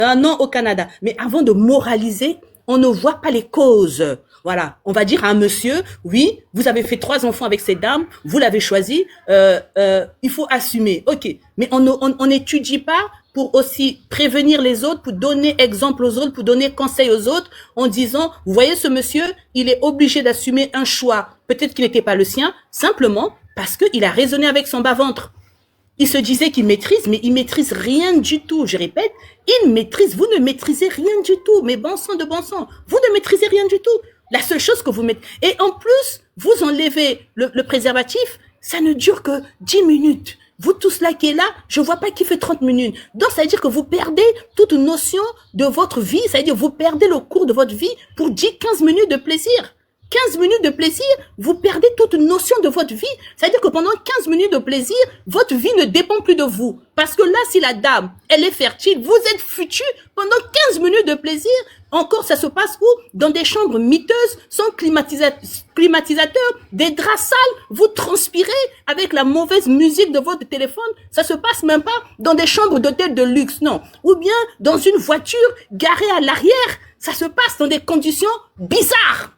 Un an au Canada. Mais avant de moraliser, on ne voit pas les causes. Voilà, on va dire à un monsieur, oui, vous avez fait 3 enfants avec cette dame, vous l'avez choisi, il faut assumer. Ok, mais on n'étudie pas pour aussi prévenir les autres, pour donner exemple aux autres, pour donner conseil aux autres, en disant, vous voyez ce monsieur, il est obligé d'assumer un choix, peut-être qu'il n'était pas le sien, simplement parce qu'il a raisonné avec son bas-ventre. Il se disait qu'il maîtrise, mais il maîtrise rien du tout. Je répète, il maîtrise, vous ne maîtrisez rien du tout. Mais bon sang de bon sang, vous ne maîtrisez rien du tout. La seule chose que vous mettez... Et en plus, vous enlevez le préservatif, ça ne dure que 10 minutes. Vous tous là qui est là, je vois pas qui fait 30 minutes. Donc, ça veut dire que vous perdez toute notion de votre vie. Ça veut dire que vous perdez le cours de votre vie pour 10-15 minutes de plaisir. 15 minutes de plaisir, vous perdez toute notion de votre vie. C'est-à-dire que pendant 15 minutes de plaisir, votre vie ne dépend plus de vous. Parce que là, si la dame, elle est fertile, vous êtes foutu pendant 15 minutes de plaisir. Encore, ça se passe où? Dans des chambres miteuses, sans climatisateurs, des draps sales, vous transpirez avec la mauvaise musique de votre téléphone. Ça se passe même pas dans des chambres d'hôtel de luxe, non. Ou bien dans une voiture garée à l'arrière. Ça se passe dans des conditions bizarres.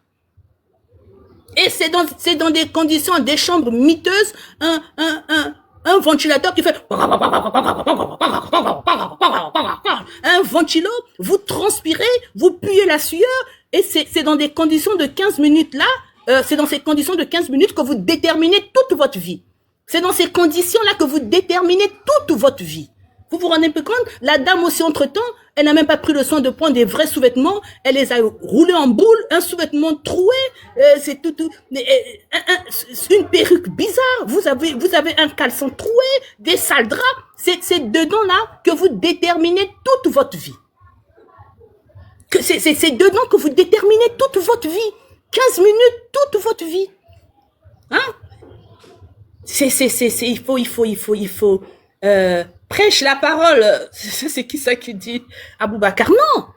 Et c'est dans des conditions, des chambres miteuses, un ventilateur qui fait un ventilo, vous transpirez, vous puez la sueur, et c'est dans des conditions de 15 minutes là, c'est dans ces conditions de 15 minutes que vous déterminez toute votre vie. C'est dans ces conditions-là que vous déterminez toute votre vie. Vous vous rendez un peu compte? La dame aussi, entre-temps, elle n'a même pas pris le soin de prendre des vrais sous-vêtements. Elle les a roulés en boule, un sous-vêtement troué, c'est tout, une perruque bizarre. Vous avez un caleçon troué, des sales draps. C'est dedans-là que vous déterminez toute votre vie. C'est dedans que vous déterminez toute votre vie. 15 minutes, toute votre vie. Hein? Il faut, prêche la parole. C'est qui ça qui dit? Aboubacar. Non.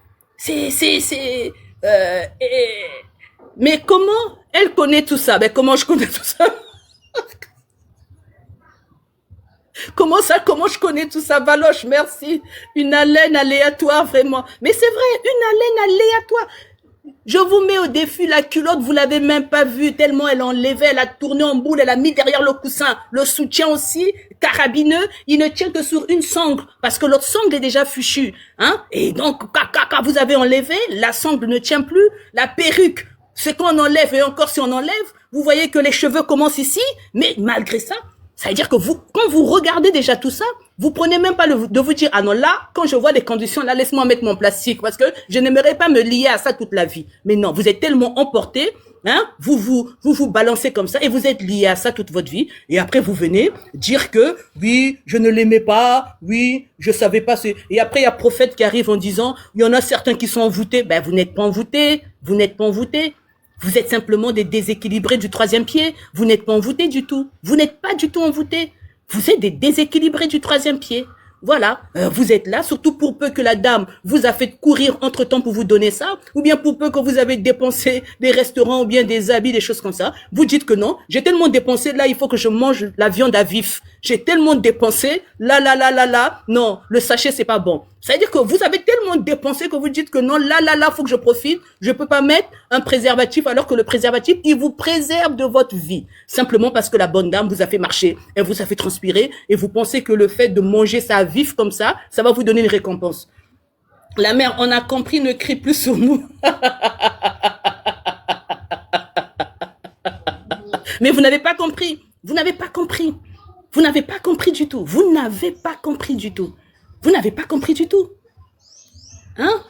Mais comment elle connaît tout ça? Ben, comment je connais tout ça? Comment je connais tout ça? Valoche, merci. Une haleine aléatoire, vraiment. Mais c'est vrai, une haleine aléatoire. Je vous mets au défi, la culotte, vous l'avez même pas vue, tellement elle enlevait, elle a tourné en boule, elle a mis derrière le coussin. Le soutien aussi, carabineux, il ne tient que sur une sangle, parce que l'autre sangle est déjà fichue. Hein? Et donc, quand vous avez enlevé, la sangle ne tient plus, la perruque, ce qu'on enlève, et encore si on enlève, vous voyez que les cheveux commencent ici, mais malgré ça, ça veut dire que vous, quand vous regardez déjà tout ça, vous prenez même pas de vous dire, ah non, là, quand je vois les conditions, là, laisse-moi mettre mon plastique, parce que je n'aimerais pas me lier à ça toute la vie. Mais non, vous êtes tellement emporté, hein, vous balancez comme ça, et vous êtes lié à ça toute votre vie, et après vous venez dire que, oui, je ne l'aimais pas, oui, je savais pas et après il y a prophète qui arrive en disant, il y en a certains qui sont envoûtés, ben vous n'êtes pas envoûtés, vous n'êtes pas envoûtés. Vous êtes simplement des déséquilibrés du 3e pied. Vous n'êtes pas envoûtés du tout. Vous n'êtes pas du tout envoûtés. Vous êtes des déséquilibrés du 3e pied. Voilà, vous êtes là, surtout pour peu que la dame vous a fait courir entre-temps pour vous donner ça, ou bien pour peu que vous avez dépensé des restaurants, ou bien des habits, des choses comme ça. Vous dites que non, j'ai tellement dépensé, là, il faut que je mange la viande à vif. J'ai tellement dépensé, là, non, le sachet, c'est pas bon. C'est-à-dire que vous avez tellement dépensé que vous dites que non, là, faut que je profite. Je peux pas mettre un préservatif alors que le préservatif, il vous préserve de votre vie. Simplement parce que la bonne dame vous a fait marcher, elle vous a fait transpirer et vous pensez que le fait de manger ça vif comme ça va vous donner une récompense. La mère, on a compris, ne crie plus sur nous. Mais vous n'avez pas compris. Vous n'avez pas compris. Vous n'avez pas compris du tout. Vous n'avez pas compris du tout. Vous n'avez pas compris du tout. Hein?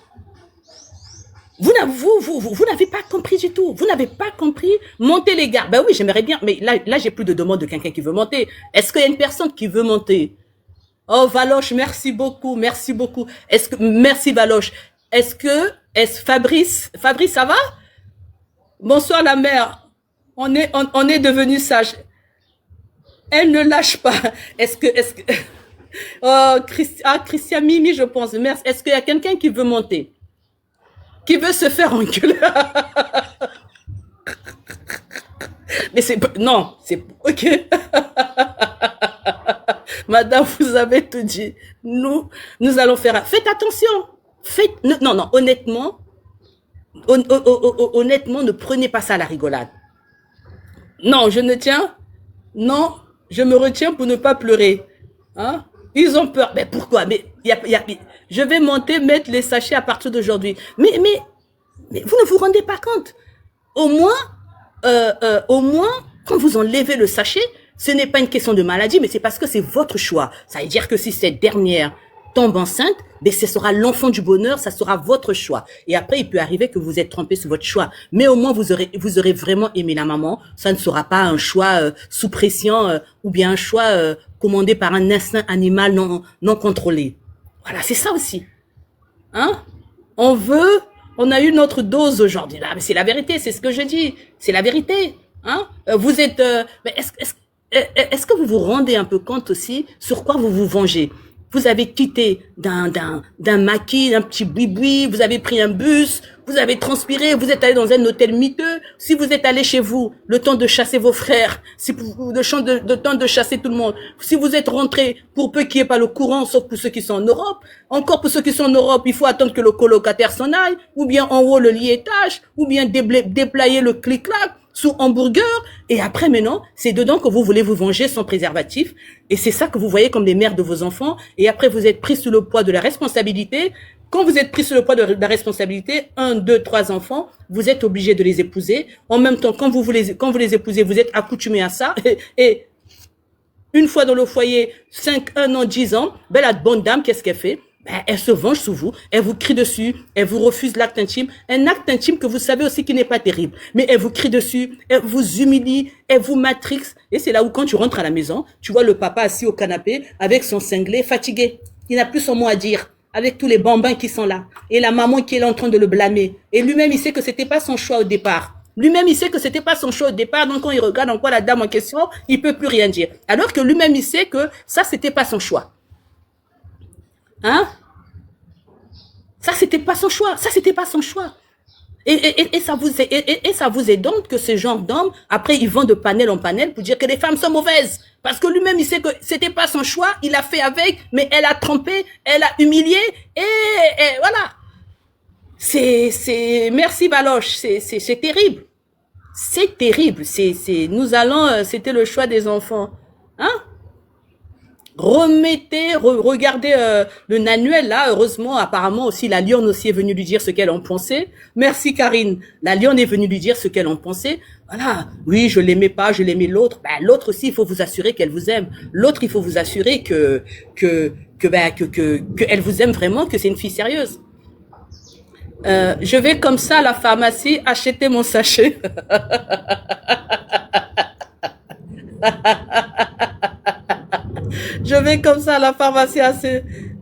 Vous n'avez pas compris du tout. Vous n'avez pas compris. Montez les gars. Ben oui, j'aimerais bien. Mais là, j'ai plus de demande de quelqu'un qui veut monter. Est-ce qu'il y a une personne qui veut monter? Oh, Valoche, merci beaucoup. Merci beaucoup. Merci, Valoche. Fabrice, ça va? Bonsoir, la mère. On est devenu sage. Elle ne lâche pas. Oh, Christian Mimi, je pense. Merci. Est-ce qu'il y a quelqu'un qui veut monter? Qui veut se faire engueuler? Mais non, c'est, ok. Madame, vous avez tout dit. Nous allons faire, faites attention. Non, honnêtement, honnêtement, ne prenez pas ça à la rigolade. Non, je ne tiens. Non, je me retiens pour ne pas pleurer. Hein? Ils ont peur. Mais pourquoi? Mais je vais monter, mettre les sachets à partir d'aujourd'hui. Mais vous ne vous rendez pas compte. Au moins, quand vous enlevez le sachet, ce n'est pas une question de maladie, mais c'est parce que c'est votre choix. Ça veut dire que si cette dernière tombe enceinte, mais ce sera l'enfant du bonheur, ça sera votre choix. Et après, il peut arriver que vous êtes trompé sur votre choix. Mais au moins, vous aurez vraiment aimé la maman. Ça ne sera pas un choix sous pression ou bien un choix commandé par un instinct animal non contrôlé. Voilà, c'est ça aussi. Hein? On a eu notre dose aujourd'hui. Là, mais c'est la vérité, c'est ce que je dis. C'est la vérité. Hein? Vous êtes... mais est-ce que vous vous rendez un peu compte aussi sur quoi vous vous vengez? Vous avez quitté d'un maquis, d'un petit boui-boui, vous avez pris un bus, vous avez transpiré, vous êtes allé dans un hôtel miteux. Si vous êtes allé chez vous, le temps de chasser vos frères, le temps de chasser tout le monde. Si vous êtes rentré, pour peu qu'il n'y ait pas le courant, sauf pour ceux qui sont en Europe, encore pour ceux qui sont en Europe, il faut attendre que le colocataire s'en aille, ou bien en haut le lit étage, ou bien déployer le clic-clac sous hamburger, et après maintenant, c'est dedans que vous voulez vous venger sans préservatif, et c'est ça que vous voyez comme les mères de vos enfants, et après vous êtes pris sous le poids de la responsabilité. Quand vous êtes pris sous le poids de la responsabilité, 1, 2, 3 enfants, vous êtes obligé de les épouser. En même temps, quand vous les épousez, vous êtes accoutumé à ça, et une fois dans le foyer, 5, 1 an, 10 ans, ben la bonne dame, qu'est-ce qu'elle fait? Ben, elle se venge sous vous, elle vous crie dessus, elle vous refuse l'acte intime, un acte intime que vous savez aussi qui n'est pas terrible, mais elle vous crie dessus, elle vous humilie, elle vous matrixe, et c'est là où quand tu rentres à la maison, tu vois le papa assis au canapé avec son cinglé, fatigué, il n'a plus son mot à dire, avec tous les bambins qui sont là, et la maman qui est là en train de le blâmer, et lui-même il sait que c'était pas son choix au départ. Lui-même, il sait que c'était pas son choix au départ, donc quand il regarde encore la dame en question, il peut plus rien dire. Alors que lui-même, il sait que ça, c'était pas son choix. Hein? Ça, c'était pas son choix. Ça, c'était pas son choix. Et ça vous édonte que ce genre d'homme, après, ils vont de panel en panel pour dire que les femmes sont mauvaises. Parce que lui-même, il sait que c'était pas son choix, il a fait avec, mais elle a trompé, elle a humilié, et voilà. Merci Baloche, c'est terrible. C'est terrible. C'était le choix des enfants. Hein? Regardez le Nanuel là, heureusement, apparemment aussi la lionne aussi est venue lui dire ce qu'elle en pensait. Merci Karine, la lionne est venue lui dire ce qu'elle en pensait. Voilà, oui, je l'aimais pas, je l'aimais l'autre. Ben, l'autre aussi, il faut vous assurer qu'elle vous aime. L'autre, il faut vous assurer que elle vous aime vraiment, que c'est une fille sérieuse. Je vais comme ça à la pharmacie acheter mon sachet. Je vais comme ça à la pharmacie.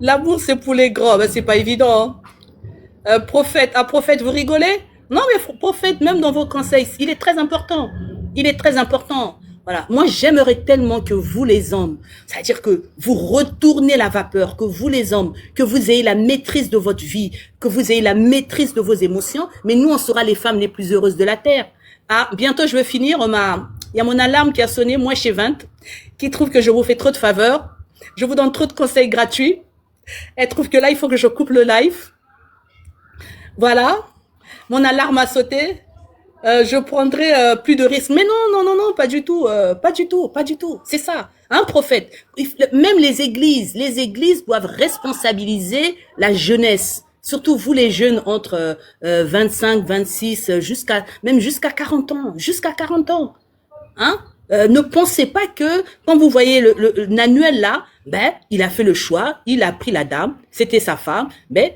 L'amour, c'est pour les grands. Ben, c'est pas évident. Hein. Prophète, vous rigolez? Non, mais prophète, même dans vos conseils, il est très important. Il est très important. Voilà. Moi, j'aimerais tellement que vous, les hommes, c'est-à-dire que vous retournez la vapeur, que vous, les hommes, que vous ayez la maîtrise de votre vie, que vous ayez la maîtrise de vos émotions. Mais nous, on sera les femmes les plus heureuses de la terre. Ah, bientôt, je vais finir. Il y a mon alarme qui a sonné, moi chez 20, qui trouve que je vous fais trop de faveurs. Je vous donne trop de conseils gratuits. Elle trouve que là, il faut que je coupe le live. Voilà. Mon alarme a sauté. Je prendrai plus de risques. Mais non, pas du tout. Pas du tout. C'est ça. Hein, prophète? Même les églises doivent responsabiliser la jeunesse. Surtout vous les jeunes entre 25, 26, même jusqu'à 40 ans. Jusqu'à 40 ans. Hein? Ne pensez pas que quand vous voyez le Nanuel là, ben il a fait le choix, il a pris la dame, c'était sa femme, mais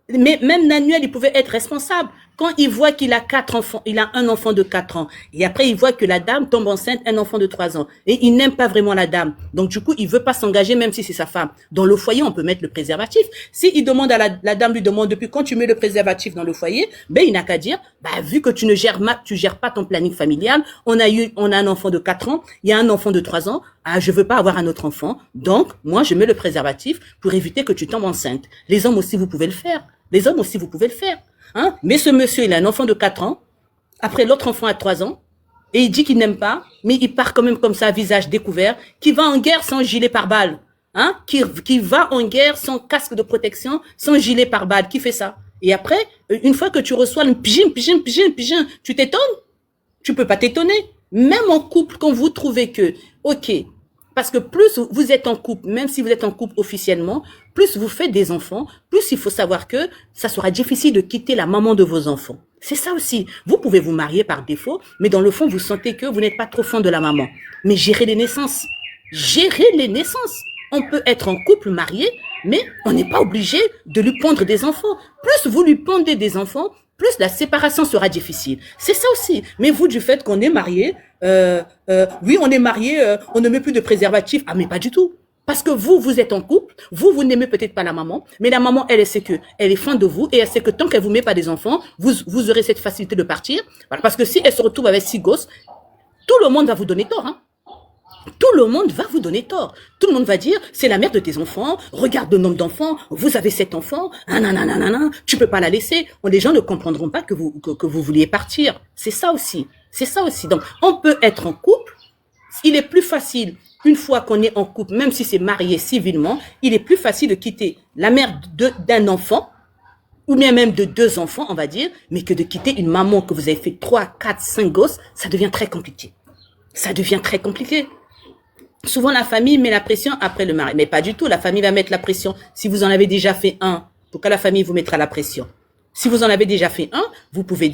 même Nanuel il pouvait être responsable. Quand il voit qu'il a 4 enfants, il a un enfant de 4 ans, et après il voit que la dame tombe enceinte, un enfant de 3 ans, et il n'aime pas vraiment la dame, donc du coup il veut pas s'engager même si c'est sa femme. Dans le foyer on peut mettre le préservatif. Si il demande à la dame lui demande depuis quand tu mets le préservatif dans le foyer, ben il n'a qu'à dire, bah vu que tu gères pas ton planning familial, on a un enfant de 4 ans, il y a un enfant de 3 ans, ah je veux pas avoir un autre enfant, donc moi je mets le préservatif pour éviter que tu tombes enceinte. Les hommes aussi vous pouvez le faire. Hein? Mais ce monsieur, il a un enfant de 4 ans. Après, l'autre enfant a 3 ans. Et il dit qu'il n'aime pas. Mais il part quand même comme ça, visage découvert. Qui va en guerre sans gilet pare-balles. hein, qui va en guerre sans casque de protection, sans gilet pare-balles, qui fait ça? Et après, une fois que tu reçois le pigin, tu t'étonnes? Tu peux pas t'étonner. Même en couple, quand vous trouvez que, ok, parce que plus vous êtes en couple, même si vous êtes en couple officiellement, plus vous faites des enfants, plus il faut savoir que ça sera difficile de quitter la maman de vos enfants. C'est ça aussi. Vous pouvez vous marier par défaut, mais dans le fond, vous sentez que vous n'êtes pas trop fan de la maman. Mais gérez les naissances. Gérez les naissances. On peut être en couple marié, mais on n'est pas obligé de lui pondre des enfants. Plus vous lui pondez des enfants, plus la séparation sera difficile. C'est ça aussi. Mais vous, du fait qu'on est marié, oui, on est marié, on ne met plus de préservatif. Ah, mais pas du tout. Parce que vous êtes en couple, vous n'aimez peut-être pas la maman, mais la maman, elle sait que elle est fan de vous et elle sait que tant qu'elle vous met pas des enfants, vous aurez cette facilité de partir. Voilà, parce que si elle se retrouve avec 6 gosses, tout le monde va vous donner tort, hein. Tout le monde va vous donner tort. Tout le monde va dire, c'est la mère de tes enfants, regarde le nombre d'enfants, vous avez 7 enfants, tu peux pas la laisser. Les gens ne comprendront pas que vous vouliez partir. C'est ça aussi. C'est ça aussi. Donc, on peut être en couple. Il est plus facile, une fois qu'on est en couple, même si c'est marié civilement, il est plus facile de quitter la mère d'un enfant, ou bien même de 2 enfants, on va dire, mais que de quitter une maman que vous avez fait 3, 4, 5 gosses, ça devient très compliqué. Ça devient très compliqué. Souvent, la famille met la pression après le mari. Mais pas du tout. La famille va mettre la pression. Si vous en avez déjà fait un, pourquoi la famille vous mettra la pression? Si vous en avez déjà fait un, vous pouvez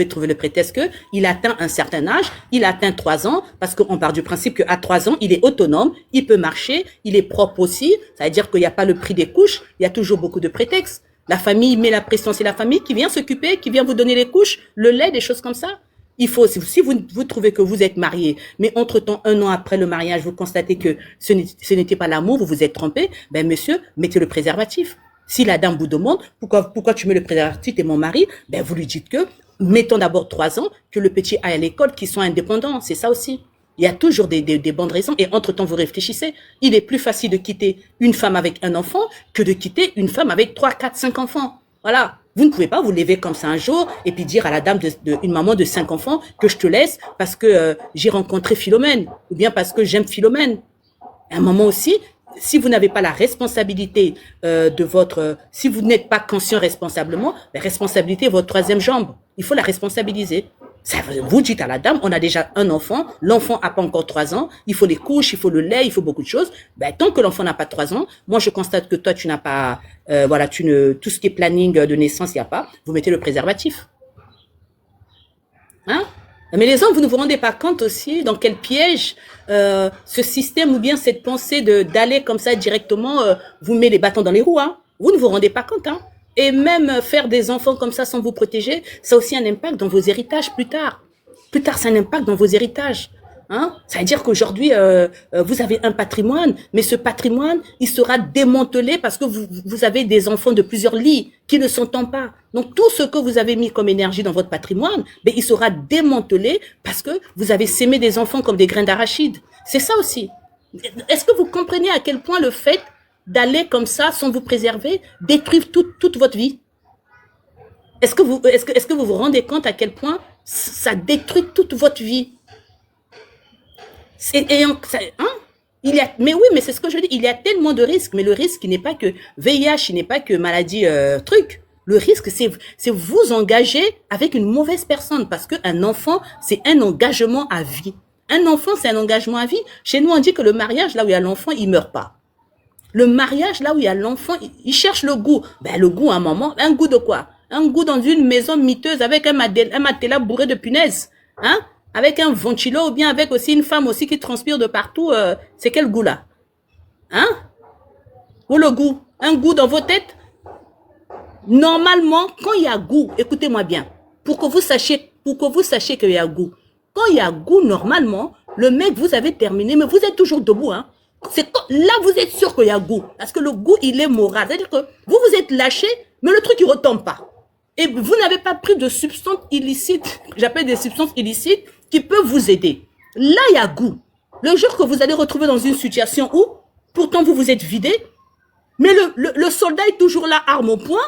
trouver le prétexte que il atteint un certain âge, il atteint 3 ans, parce qu'on part du principe qu'à 3 ans, il est autonome, il peut marcher, il est propre aussi. Ça veut dire qu'il n'y a pas le prix des couches, il y a toujours beaucoup de prétextes. La famille met la pression, c'est la famille qui vient s'occuper, qui vient vous donner les couches, le lait, des choses comme ça. Il faut, si vous trouvez que vous êtes marié, mais entre-temps, 1 an après le mariage, vous constatez que ce n'était pas l'amour, vous vous êtes trompé, ben monsieur, mettez le préservatif. Si la dame vous demande, pourquoi tu mets le préservatif, t'es mon mari, ben vous lui dites que, mettons d'abord 3 ans, que le petit aille à l'école, qu'ils soient indépendants, c'est ça aussi. Il y a toujours des bonnes raisons, et entre-temps, vous réfléchissez. Il est plus facile de quitter une femme avec un enfant que de quitter une femme avec 3, 4, 5 enfants. Voilà. Vous ne pouvez pas vous lever comme ça un jour et puis dire à la dame une maman de 5 enfants que je te laisse parce que j'ai rencontré Philomène ou bien parce que j'aime Philomène. À un moment aussi, si vous n'avez pas la responsabilité si vous n'êtes pas conscient responsablement, la responsabilité est votre 3e jambe. Il faut la responsabiliser. Ça, vous dites à la dame, on a déjà un enfant, l'enfant n'a pas encore 3 ans, il faut les couches, il faut le lait, il faut beaucoup de choses. Ben, tant que l'enfant n'a pas 3 ans, moi je constate que toi tu n'as pas, tout ce qui est planning de naissance, il n'y a pas, vous mettez le préservatif. Hein? Mais les hommes, vous ne vous rendez pas compte aussi dans quel piège ce système ou bien cette pensée d'aller comme ça directement vous met les bâtons dans les roues. Hein? Vous ne vous rendez pas compte, hein? Et même faire des enfants comme ça sans vous protéger, ça a aussi un impact dans vos héritages plus tard. Plus tard, ça a un impact dans vos héritages. Hein? Ça veut dire qu'aujourd'hui, vous avez un patrimoine, mais ce patrimoine, il sera démantelé parce que vous avez des enfants de plusieurs lits qui ne s'entendent pas. Donc, tout ce que vous avez mis comme énergie dans votre patrimoine, ben, il sera démantelé parce que vous avez sémé des enfants comme des grains d'arachide. C'est ça aussi. Est-ce que vous comprenez à quel point le fait d'aller comme ça, sans vous préserver, détruire toute votre vie? Est-ce que vous vous rendez compte à quel point ça détruit toute votre vie? Mais oui, mais c'est ce que je dis. Il y a tellement de risques, mais le risque, il n'est pas que VIH, il n'est pas que maladie truc. Le risque, c'est vous engager avec une mauvaise personne, parce qu'un enfant, c'est un engagement à vie. Un enfant, c'est un engagement à vie. Chez nous, on dit que le mariage, là où il y a l'enfant, il meurt pas. Le mariage, là où il y a l'enfant, il cherche le goût. Ben, le goût, à un moment, un goût de quoi? Un goût dans une maison miteuse avec un matelas bourré de punaises. Hein? Avec un ventilo ou bien avec aussi une femme aussi qui transpire de partout. C'est quel goût là? Hein? Ou le goût? Un goût dans vos têtes? Normalement, quand il y a goût, écoutez-moi bien, pour que vous sachiez qu'il y a goût. Quand il y a goût, normalement, le mec, vous avez terminé, mais vous êtes toujours debout, hein? Là, vous êtes sûr qu'il y a goût. Parce que le goût, il est moral. C'est-à-dire que vous êtes lâché, mais le truc, il retombe pas. Et vous n'avez pas pris de substances illicites, j'appelle des substances illicites, qui peuvent vous aider. Là, il y a goût. Le jour que vous allez retrouver dans une situation où, pourtant, vous vous êtes vidé, mais le soldat est toujours là, arme au poing.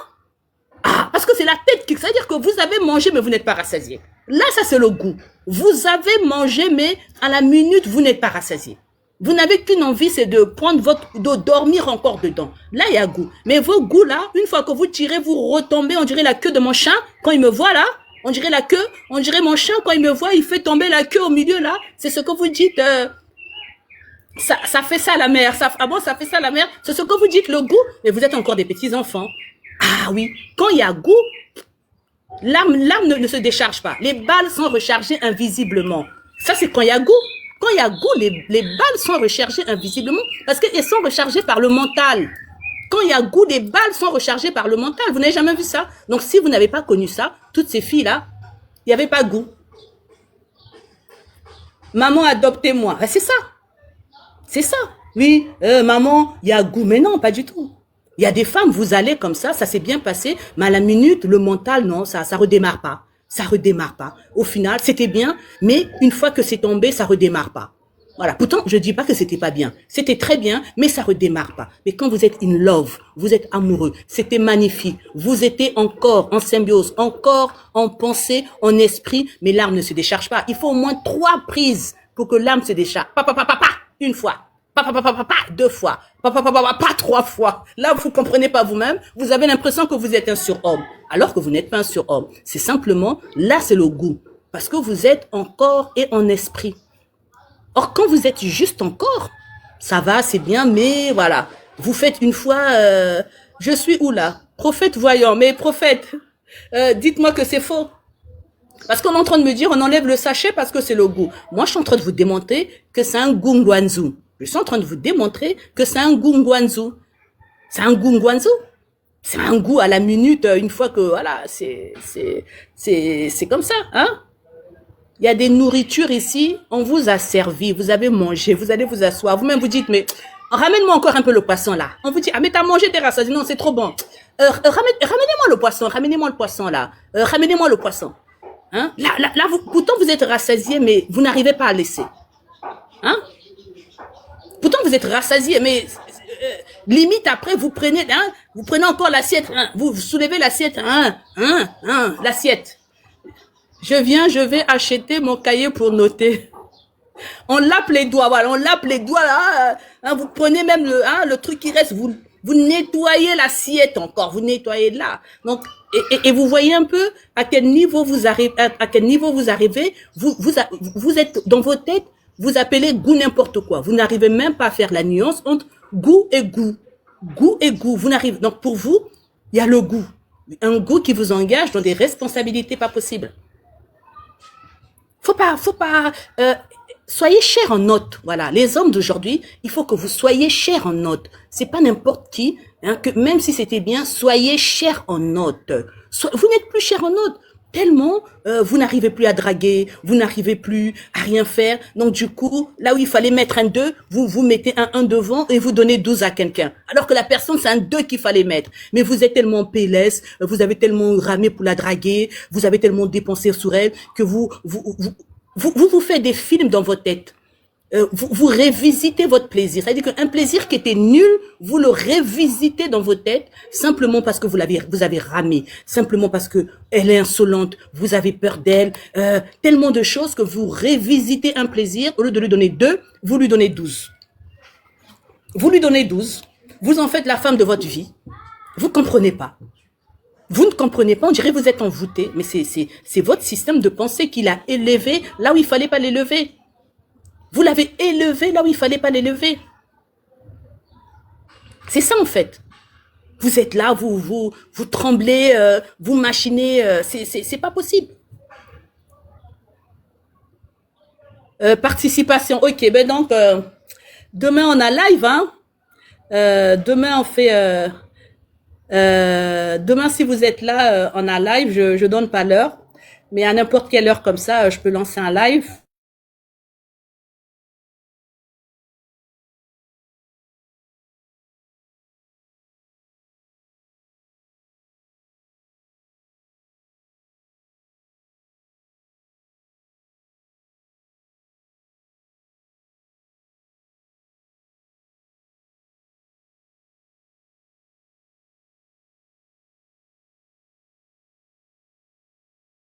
Ah, parce que c'est la tête qui... C'est-à-dire que vous avez mangé, mais vous n'êtes pas rassasié. Là, ça, c'est le goût. Vous avez mangé, mais à la minute, vous n'êtes pas rassasié. Vous n'avez qu'une envie, c'est de prendre de dormir encore dedans. Là, il y a goût. Mais vos goûts là, une fois que vous tirez, vous retombez, on dirait la queue de mon chat quand il me voit là. On dirait la queue, on dirait mon chat quand il me voit, il fait tomber la queue au milieu là. C'est ce que vous dites. Ça fait ça la mère. Ah bon, ça fait ça la mère. C'est ce que vous dites, le goût. Mais vous êtes encore des petits enfants. Ah oui, quand il y a goût, l'âme ne se décharge pas. Les balles sont rechargées invisiblement. Ça, c'est quand il y a goût. Quand il y a goût, les balles sont rechargées invisiblement parce qu'elles sont rechargées par le mental. Quand il y a goût, les balles sont rechargées par le mental. Vous n'avez jamais vu ça? Donc, si vous n'avez pas connu ça, toutes ces filles-là, il n'y avait pas goût. Maman, adoptez-moi. C'est ça. C'est ça. Oui, maman, il y a goût. Mais non, pas du tout. Il y a des femmes, vous allez comme ça s'est bien passé, mais à la minute, le mental, non, ça redémarre pas. Ça redémarre pas. Au final, c'était bien, mais une fois que c'est tombé, ça redémarre pas. Voilà. Pourtant, je dis pas que c'était pas bien. C'était très bien, mais ça redémarre pas. Mais quand vous êtes in love, vous êtes amoureux, c'était magnifique. Vous étiez encore en symbiose, encore en pensée, en esprit, mais l'âme ne se décharge pas. Il faut au moins 3 prises pour que l'âme se décharge. Une fois. Deux fois. Pas 3 fois. Là, vous comprenez pas vous-même. Vous avez l'impression que vous êtes un surhomme. Alors que vous n'êtes pas un surhomme. C'est simplement, là, c'est le goût. Parce que vous êtes en corps et en esprit. Or, quand vous êtes juste en corps, ça va, c'est bien, mais voilà. Vous faites une fois, je suis où là? Prophète voyant. Mais prophète, dites-moi que c'est faux. Parce qu'on est en train de me dire, on enlève le sachet parce que c'est le goût. Moi, je suis en train de vous démontrer que c'est un gungwanzu. Je suis en train de vous démontrer que c'est un gungwanzu. C'est un gungwanzu. C'est un goût à la minute, une fois que, voilà, c'est comme ça, hein. Il y a des nourritures ici, on vous a servi, vous avez mangé, vous allez vous asseoir. Vous-même vous dites, mais ramène-moi encore un peu le poisson là. On vous dit, ah mais t'as mangé, t'es rassasié. Non, c'est trop bon. Ramenez-moi le poisson là. Ramenez-moi le poisson. Hein? Là pourtant vous êtes rassasié, mais vous n'arrivez pas à laisser. Hein? Pourtant vous êtes rassasié, mais limite après vous prenez encore l'assiette, hein? Vous soulevez l'assiette, l'assiette. Je vais acheter mon cahier pour noter. On lappe les doigts, voilà, là. Hein, vous prenez même le truc qui reste, vous nettoyez l'assiette encore, vous nettoyez là. Donc, et vous voyez un peu à quel niveau vous arrivez, vous êtes dans vos têtes, vous appelez goût n'importe quoi. Vous n'arrivez même pas à faire la nuance entre goût et goût. Goût et goût, vous n'arrivez, donc pour vous, il y a le goût. Un goût qui vous engage dans des responsabilités pas possibles. Faut pas, soyez cher en note. Voilà. Les hommes d'aujourd'hui, il faut que vous soyez cher en note. C'est pas n'importe qui, hein, que même si c'était bien, soyez cher en note. Vous n'êtes plus cher en note. Tellement, vous n'arrivez plus à draguer, vous n'arrivez plus à rien faire. Donc, du coup, là où il fallait mettre un 2, vous mettez un 1 devant et vous donnez 12 à quelqu'un. Alors que la personne, c'est un 2 qu'il fallait mettre. Mais vous êtes tellement PLS, vous avez tellement ramé pour la draguer, vous avez tellement dépensé sur elle que vous faites des films dans votre tête. Vous revisitez votre plaisir. C'est-à-dire qu'un plaisir qui était nul, vous le revisitez dans votre tête simplement parce que vous avez ramé, simplement parce que elle est insolente, vous avez peur d'elle, tellement de choses que vous revisitez un plaisir, au lieu de lui donner 2, vous lui donnez 12. Vous lui donnez 12, vous en faites la femme de votre vie. Vous comprenez pas. Vous ne comprenez pas, on dirait que vous êtes envoûté, mais c'est votre système de pensée qui l'a élevé là où il fallait pas l'élever. Vous l'avez élevé là où il fallait pas l'élever. C'est ça en fait. Vous êtes là, vous tremblez, vous machinez, c'est pas possible. Participation, ok, ben donc demain on a live, hein. Demain on fait, demain si vous êtes là, on a live, je donne pas l'heure, mais à n'importe quelle heure comme ça, je peux lancer un live.